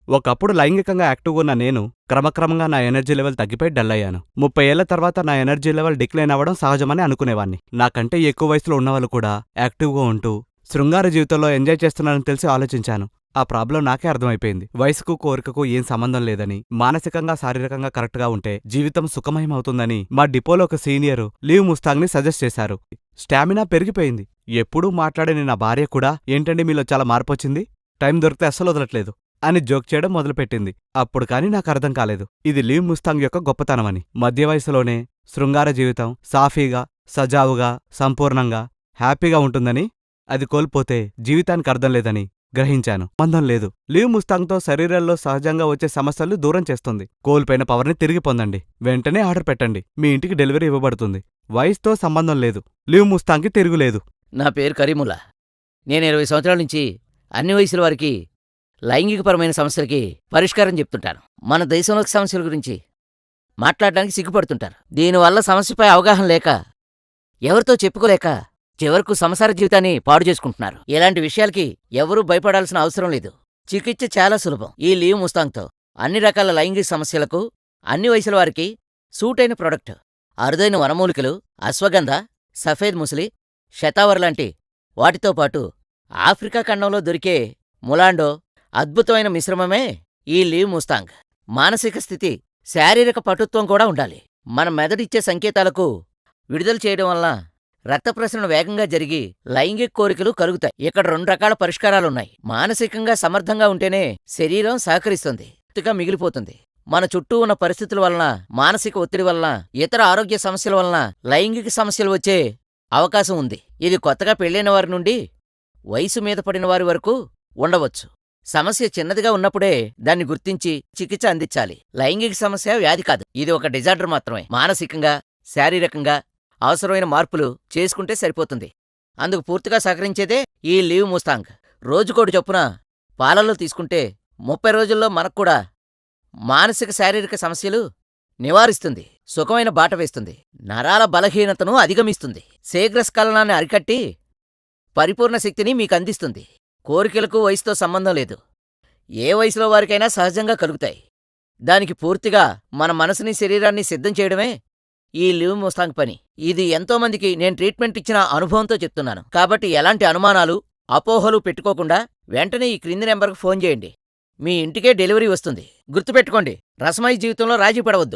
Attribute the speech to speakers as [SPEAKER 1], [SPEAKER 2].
[SPEAKER 1] ఒకప్పుడు లైంగికంగా యాక్టివ్గా ఉన్న నేను క్రమక్రమంగా నా ఎనర్జీ లెవెల్ తగ్గిపోయి డల్ అయ్యాను. 30 ఏళ్ల తర్వాత నా ఎనర్జీ లెవెల్ డిక్లైన్ అవ్వడం సహజమని అనుకునేవాణ్ణి. నాకంటే ఎక్కువ వయసులో ఉన్నవాళ్ళు కూడా యాక్టివ్గా ఉంటూ శృంగార జీవితంలో ఎంజాయ్ చేస్తున్నారని తెలిసి ఆలోచించాను. ఆ ప్రాబ్లం నాకే అర్థమైపోయింది. వయసుకు కోరికకు ఏం సంబంధం లేదని, మానసికంగా శారీరకంగా కరెక్ట్గా ఉంటే జీవితం సుఖమయమవుతుందని మా డిపోలో ఒక సీనియరు లీవ్ ముస్తాంగ్ని సజెస్ట్ చేశారు. స్టామినా పెరిగిపోయింది. ఎప్పుడూ మాట్లాడని నా భార్య కూడా ఏంటండి మీలో చాలా మార్పొచ్చింది, టైం దొరికితే అస్సలు వదలట్లేదు అని జోక్ చేయడం మొదలుపెట్టింది. అప్పుడు కానీ నాకు అర్థం కాలేదు ఇది లీవ్ ముస్తాంగ్ యొక్క గొప్పతనమని. మధ్య వయసులోనే శృంగార జీవితం సాఫీగా, సజావుగా, సంపూర్ణంగా, హ్యాపీగా ఉంటుందని, అది కోల్పోతే జీవితానికి అర్థం లేదని గ్రహించాను. సంబంధం లేదు. లీవ్ ముస్తాంగ్తో శరీరంలో సహజంగా వచ్చే సమస్యలు దూరం చేస్తుంది. కోల్పోయిన పవర్ని తిరిగి పొందండి. వెంటనే ఆర్డర్ పెట్టండి. మీ ఇంటికి డెలివరీ ఇవ్వబడుతుంది. వయసుతో సంబంధం లేదు. లీవ్ ముస్తాంగ్కి తిరుగులేదు.
[SPEAKER 2] నా పేరు కరీముల్లా. నేను 20 సంవత్సరాల నుంచి అన్ని వయసుల వారికి లైంగికపరమైన సమస్యలకి పరిష్కారం చెప్తుంటాను. మన దేశంలో సమస్యల గురించి మాట్లాడడానికి సిగ్గుపడుతుంటారు. దీనివల్ల సమస్యపై అవగాహన లేక, ఎవరితో చెప్పుకోలేక చివరకు సంసార జీవితాన్ని పాడు చేసుకుంటున్నారు. ఇలాంటి విషయాలకి ఎవరూ భయపడాల్సిన అవసరం లేదు. చికిత్స చాలా సులభం. ఈ లీవ్ ముస్తాంగ్తో అన్ని రకాల లైంగిక సమస్యలకు అన్ని వయసుల వారికి సూటైన ప్రొడక్ట్. అరుదైన వనమూలికలు, అశ్వగంధ, సఫేద్ ముసలి, శతావర్ లాంటి వాటితో పాటు ఆఫ్రికా ఖండంలో దొరికే ములాండో అద్భుతమైన మిశ్రమమే ఈ లీవ్ ముస్తాంగ్. మానసిక స్థితి, శారీరక పటుత్వం కూడా ఉండాలి. మన మెదడిచ్చే సంకేతాలకు విడుదల చేయడం వల్ల రక్త ప్రసరణ వేగంగా జరిగి లైంగిక కోరికలు కలుగుతాయి. ఇక్కడ 2 రకాల పరిష్కారాలున్నాయి. మానసికంగా సమర్థంగా ఉంటేనే శరీరం సహకరిస్తుంది, పూర్తిగా మిగిలిపోతుంది. మన చుట్టూ ఉన్న పరిస్థితుల వలన, మానసిక ఒత్తిడి వలన, ఇతర ఆరోగ్య సమస్యల వలన లైంగిక సమస్యలు వచ్చే అవకాశం ఉంది. ఇది కొత్తగా పెళ్ళైన వారి నుండి వయసు మీద పడిన వారి వరకు ఉండవచ్చు. సమస్య చిన్నదిగా ఉన్నప్పుడే దాన్ని గుర్తించి చికిత్స అందించాలి. లైంగిక సమస్య వ్యాధి కాదు, ఇది ఒక డిజార్డర్ మాత్రమే. మానసికంగా, శారీరకంగా అవసరమైన మార్పులు చేసుకుంటే సరిపోతుంది. అందుకు పూర్తిగా సహకరించేదే ఈ లీవ్ ముస్తాంగ్. రోజుకోటి చొప్పున పాలల్లో తీసుకుంటే 30 రోజుల్లో మనక్కూడా మానసిక శారీరక సమస్యలు నివారిస్తుంది, సుఖమైన బాట వేస్తుంది, నరాల బలహీనతను అధిగమిస్తుంది, శీఘ్రస్ఖలనాన్ని అరికట్టి పరిపూర్ణ శక్తిని మీకందిస్తుంది. కోరికలకు వయసుతో సంబంధం లేదు. ఏ వయసులో వారికైనా సహజంగా కలుగుతాయి. దానికి పూర్తిగా మన మనసుని, శరీరాన్ని సిద్ధం చేయడమే ఈ లీవ్ ముస్తాంగ్ పని. ఇది ఎంతోమందికి నేను ట్రీట్మెంట్ ఇచ్చిన అనుభవంతో చెప్తున్నాను. కాబట్టి ఎలాంటి అనుమానాలు, అపోహలు పెట్టుకోకుండా వెంటనే ఈ క్రింది నెంబర్కు ఫోన్ చేయండి. మీ ఇంటికే డెలివరీ వస్తుంది. గుర్తుపెట్టుకోండి, రసమయ జీవితంలో రాజీ పడవద్దు.